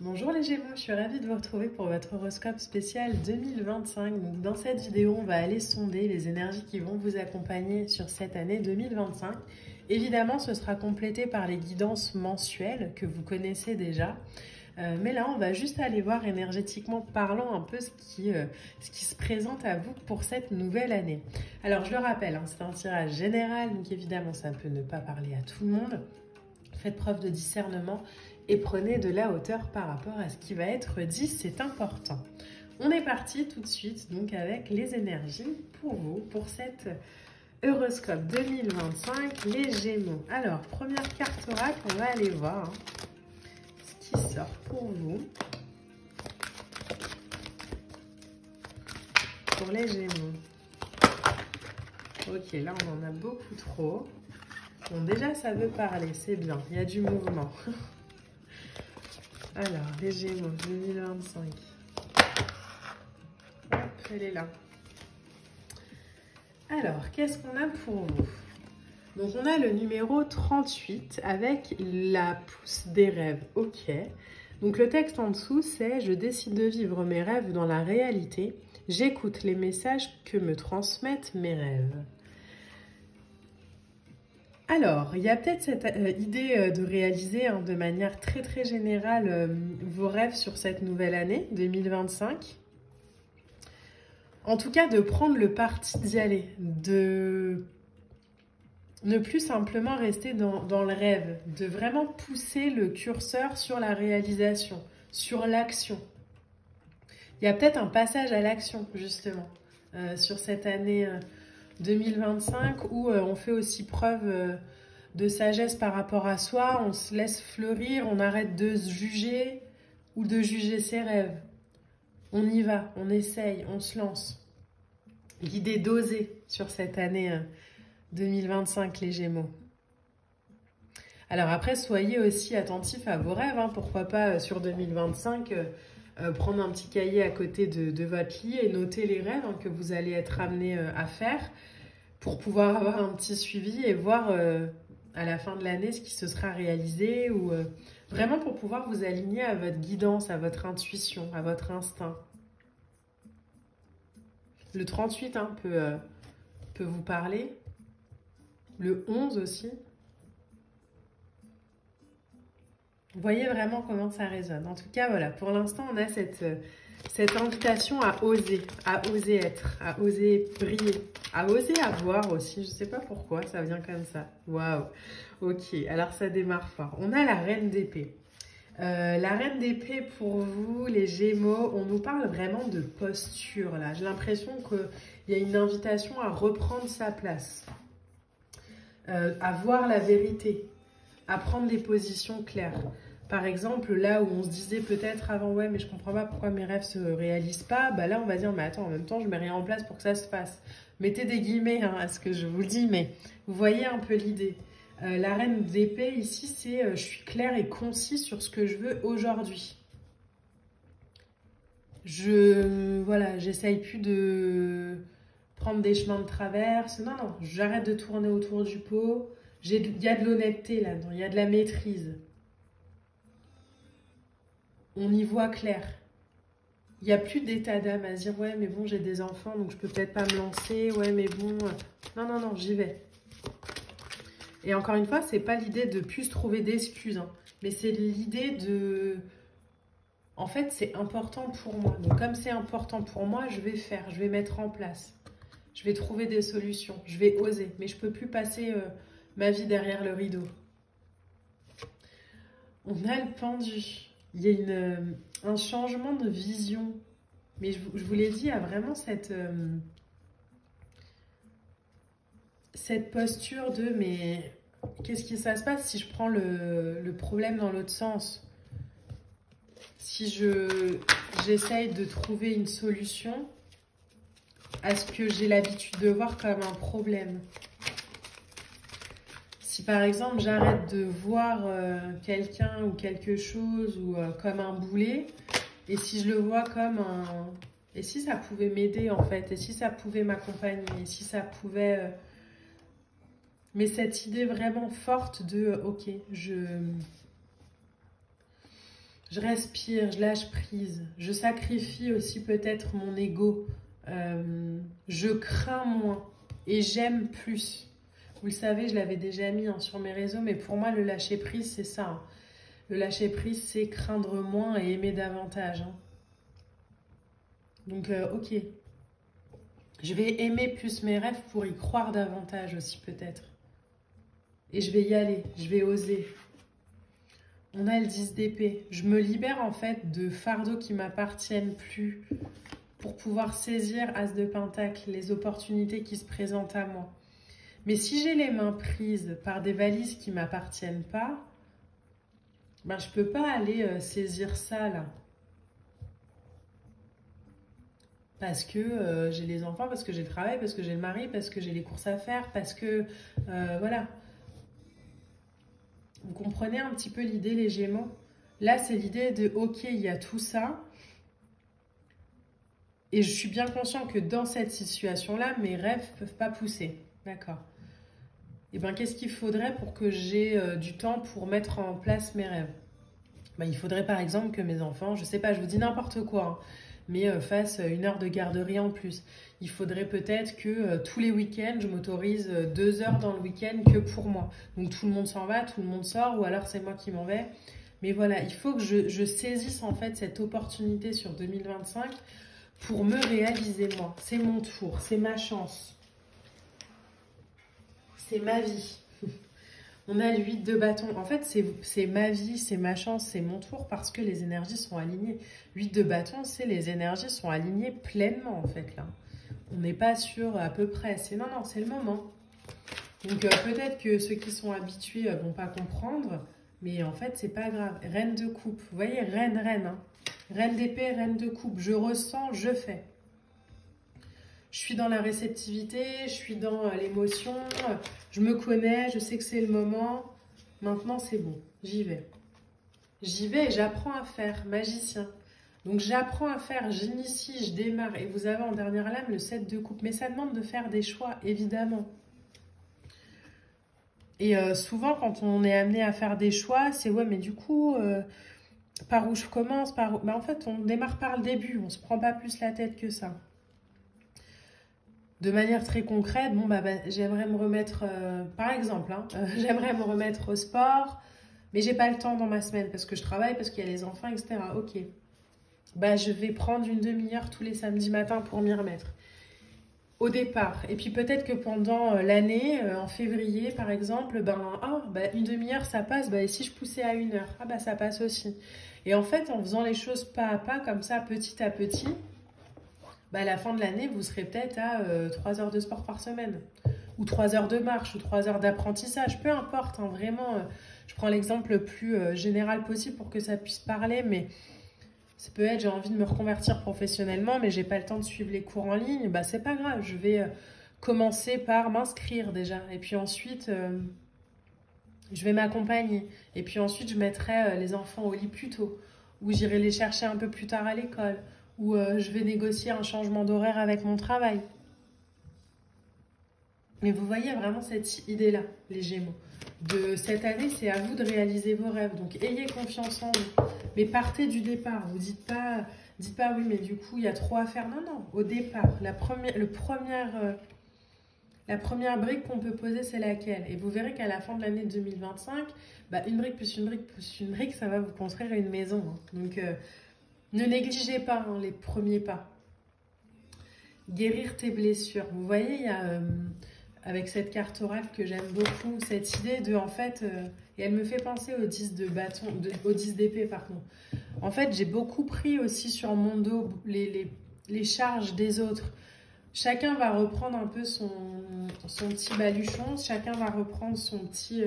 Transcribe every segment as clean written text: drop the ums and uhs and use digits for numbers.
Bonjour les Gémeaux, je suis ravie de vous retrouver pour votre horoscope spécial 2025. Donc, dans cette vidéo, on va aller sonder les énergies qui vont vous accompagner sur cette année 2025. Évidemment, ce sera complété par les guidances mensuelles que vous connaissez déjà. Mais là, on va juste aller voir énergétiquement parlant un peu ce qui se présente à vous pour cette nouvelle année. Alors, je le rappelle, hein, c'est un tirage général, donc évidemment, ça peut ne pas parler à tout le monde. Faites preuve de discernement et prenez de la hauteur par rapport à ce qui va être dit, c'est important. On est parti tout de suite donc avec les énergies pour vous, pour cet horoscope 2025, les Gémeaux. Alors, première carte oracle, on va aller voir ce qui sort pour vous. Pour les Gémeaux. Ok, là on en a beaucoup trop. Bon, déjà ça veut parler, c'est bien, il y a du mouvement. Alors, les Gémeaux 2025. Hop, elle est là. Alors, qu'est-ce qu'on a pour vous? Donc, on a le numéro 38 avec la pousse des rêves. Ok. Donc, le texte en dessous, c'est « Je décide de vivre mes rêves dans la réalité. J'écoute les messages que me transmettent mes rêves. » Alors, il y a peut-être cette idée de réaliser de manière très générale vos rêves sur cette nouvelle année 2025. En tout cas, de prendre le parti d'y aller, de ne plus simplement rester dans le rêve, de vraiment pousser le curseur sur la réalisation, sur l'action. Il y a peut-être un passage à l'action, justement, sur cette année 2025 où on fait aussi preuve de sagesse par rapport à soi, on se laisse fleurir, on arrête de se juger ou de juger ses rêves. On y va, on essaye, on se lance. L'idée d'oser sur cette année 2025, les Gémeaux. Alors après, soyez aussi attentifs à vos rêves, pourquoi pas sur 2025, prendre un petit cahier à côté de votre lit et noter les rêves que vous allez être amenés à faire pour pouvoir avoir un petit suivi et voir à la fin de l'année ce qui se sera réalisé ou vraiment pour pouvoir vous aligner à votre guidance, à votre intuition, à votre instinct. Le 38 peut vous parler. Le 11 aussi. Vous voyez vraiment comment ça résonne. En tout cas, voilà, pour l'instant, on a cette invitation à oser être, à oser briller, à oser avoir aussi. Je ne sais pas pourquoi, ça vient comme ça. Waouh. Ok, alors ça démarre fort. On a la reine d'épée. La reine d'épée pour vous, les Gémeaux, on nous parle vraiment de posture là. J'ai l'impression qu'il y a une invitation à reprendre sa place, à voir la vérité, à prendre des positions claires. Par exemple, là où on se disait peut-être avant, ouais, mais je comprends pas pourquoi mes rêves se réalisent pas, bah là on va dire, mais attends, en même temps, je mets rien en place pour que ça se fasse. Mettez des guillemets à ce que je vous dis, mais vous voyez un peu l'idée. La reine d'épée ici, c'est je suis claire et concis sur ce que je veux aujourd'hui. Voilà, j'essaye plus de prendre des chemins de traverse. Non, j'arrête de tourner autour du pot. Il y a de l'honnêteté là-dedans, il y a de la maîtrise. On y voit clair. Il n'y a plus d'état d'âme à se dire « Ouais, mais bon, j'ai des enfants, donc je peux peut-être pas me lancer. Ouais, mais bon... » Non, j'y vais. Et encore une fois, c'est pas l'idée de plus trouver d'excuses, mais c'est l'idée de... En fait, c'est important pour moi. Donc, comme c'est important pour moi, je vais faire, je vais mettre en place. Je vais trouver des solutions, je vais oser. Mais je peux plus passer ma vie derrière le rideau. On a le pendu. Il y a un changement de vision. Mais je vous l'ai dit, il y a vraiment cette posture de « mais qu'est-ce qui ça se passe si je prends le problème dans l'autre sens ?» Si j'essaye de trouver une solution à ce que j'ai l'habitude de voir comme un problème. Si par exemple j'arrête de voir quelqu'un ou quelque chose ou comme un boulet, et si je le vois comme un... Et si ça pouvait m'aider en fait, et si ça pouvait m'accompagner, et si ça pouvait... Mais cette idée vraiment forte de ok, Je respire, je lâche prise. Je sacrifie aussi peut-être mon ego. Je crains moins et j'aime plus. Vous le savez, je l'avais déjà mis sur mes réseaux, mais pour moi, le lâcher prise, c'est ça. Hein. Le lâcher prise, c'est craindre moins et aimer davantage. Hein. Donc, ok. Je vais aimer plus mes rêves pour y croire davantage aussi, peut-être. Et je vais y aller, je vais oser. On a le 10 d'épée. Je me libère en fait de fardeaux qui m'appartiennent plus pour pouvoir saisir As de Pentacle, les opportunités qui se présentent à moi. Mais si j'ai les mains prises par des valises qui ne m'appartiennent pas, ben je ne peux pas aller saisir ça là. Parce que j'ai les enfants, parce que j'ai le travail, parce que j'ai le mari, parce que j'ai les courses à faire, parce que voilà. Vous comprenez un petit peu l'idée, les Gémeaux? Là, c'est l'idée de, ok, il y a tout ça. Et je suis bien conscient que dans cette situation-là, mes rêves ne peuvent pas pousser. D'accord. Et bien, qu'est-ce qu'il faudrait pour que j'ai du temps pour mettre en place mes rêves? Ben, il faudrait par exemple que mes enfants, je sais pas, je vous dis n'importe quoi, hein, mais fassent 1 heure de garderie en plus. Il faudrait peut-être que tous les week-ends, je m'autorise 2 heures dans le week-end que pour moi. Donc tout le monde s'en va, tout le monde sort, ou alors c'est moi qui m'en vais. Mais voilà, il faut que je saisisse en fait cette opportunité sur 2025 pour me réaliser moi. C'est mon tour, c'est ma chance. C'est ma vie. On a le 8 de bâton. En fait, c'est ma vie, c'est ma chance, c'est mon tour parce que les énergies sont alignées. 8 de bâton, c'est les énergies sont alignées pleinement en fait là. On n'est pas sur à peu près. C'est non, c'est le moment. Donc peut-être que ceux qui sont habitués vont pas comprendre, mais en fait, c'est pas grave. Reine de coupe. Vous voyez, reine. Hein. Reine d'épée, reine de coupe. Je ressens, je fais. Je suis dans la réceptivité, je suis dans l'émotion, je me connais, je sais que c'est le moment. Maintenant, c'est bon, j'y vais. J'y vais et j'apprends à faire, magicien. Donc, j'apprends à faire, j'initie, je démarre. Et vous avez en dernière lame le 7 de coupe. Mais ça demande de faire des choix, évidemment. Et souvent, quand on est amené à faire des choix, c'est ouais, mais du coup, par où je commence, par où... Ben, en fait, on démarre par le début, on ne se prend pas plus la tête que ça. De manière très concrète, bon, j'aimerais me remettre, par exemple, hein, j'aimerais me remettre au sport, mais j'ai pas le temps dans ma semaine parce que je travaille, parce qu'il y a les enfants, etc. Ok. Je vais prendre une demi-heure tous les samedis matins pour m'y remettre. Au départ. Et puis peut-être que pendant l'année, en février, par exemple, une demi-heure, ça passe. Et si je poussais à 1 heure, ça passe aussi. Et en fait, en faisant les choses pas à pas, comme ça, petit à petit, à la fin de l'année, vous serez peut-être à 3 heures de sport par semaine, ou 3 heures de marche, ou 3 heures d'apprentissage, peu importe, hein, vraiment, je prends l'exemple le plus général possible pour que ça puisse parler, mais ça peut être, j'ai envie de me reconvertir professionnellement, mais j'ai pas le temps de suivre les cours en ligne, c'est pas grave, je vais commencer par m'inscrire déjà, et puis ensuite, je vais m'accompagner, et puis ensuite, je mettrai les enfants au lit plus tôt, ou j'irai les chercher un peu plus tard à l'école, où je vais négocier un changement d'horaire avec mon travail. Mais vous voyez vraiment cette idée-là, les Gémeaux. De cette année, c'est à vous de réaliser vos rêves. Donc, ayez confiance en vous. Mais partez du départ. Vous dites pas oui, mais du coup, il y a trop à faire. Non, au départ. La première brique qu'on peut poser, c'est laquelle? Et vous verrez qu'à la fin de l'année 2025, une brique plus une brique plus une brique, ça va vous construire une maison. Hein. Donc, ne négligez pas les premiers pas. Guérir tes blessures. Vous voyez, il y a, avec cette carte oracle que j'aime beaucoup, cette idée de, en fait, et elle me fait penser au 10 de bâton, au 10 d'épée, pardon. En fait, j'ai beaucoup pris aussi sur mon dos les charges des autres. Chacun va reprendre un peu son petit baluchon, chacun va reprendre son petit...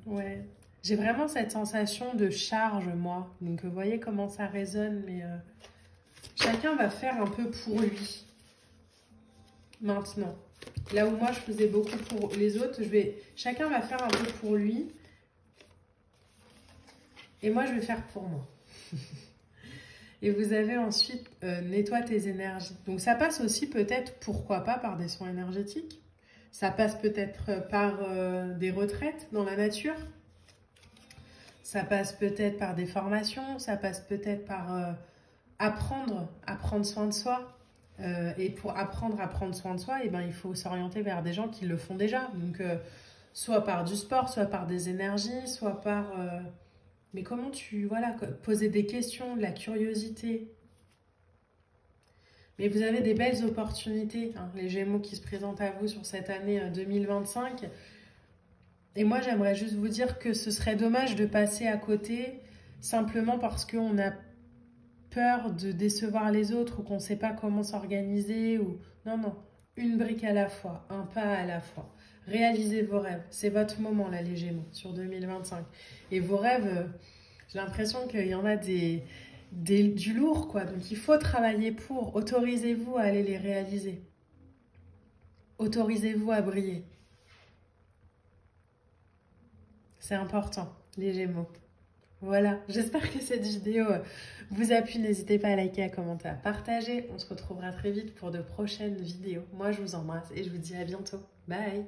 Ouais. J'ai vraiment cette sensation de charge, moi. Donc, vous voyez comment ça résonne, mais chacun va faire un peu pour lui. Maintenant. Là où moi, je faisais beaucoup pour les autres, chacun va faire un peu pour lui. Et moi, je vais faire pour moi. Et vous avez ensuite nettoie tes énergies. Donc ça passe aussi peut-être, pourquoi pas, par des soins énergétiques. Ça passe peut-être par des retraites dans la nature. Ça passe peut-être par des formations. Ça passe peut-être par apprendre à prendre soin de soi. Et pour apprendre à prendre soin de soi, eh ben, il faut s'orienter vers des gens qui le font déjà. Donc soit par du sport, soit par des énergies, soit par... mais comment voilà, poser des questions, de la curiosité. Mais vous avez des belles opportunités, hein, les Gémeaux qui se présentent à vous sur cette année 2025. Et moi, j'aimerais juste vous dire que ce serait dommage de passer à côté simplement parce qu'on a peur de décevoir les autres ou qu'on ne sait pas comment s'organiser. Non, non, une brique à la fois, un pas à la fois. Réalisez vos rêves. C'est votre moment, là, les Gémeaux, sur 2025. Et vos rêves, j'ai l'impression qu'il y en a du lourd, quoi. Donc, il faut travailler pour. Autorisez-vous à aller les réaliser. Autorisez-vous à briller. C'est important, les Gémeaux. Voilà, j'espère que cette vidéo vous a plu. N'hésitez pas à liker, à commenter, à partager. On se retrouvera très vite pour de prochaines vidéos. Moi, je vous embrasse et je vous dis à bientôt. Bye!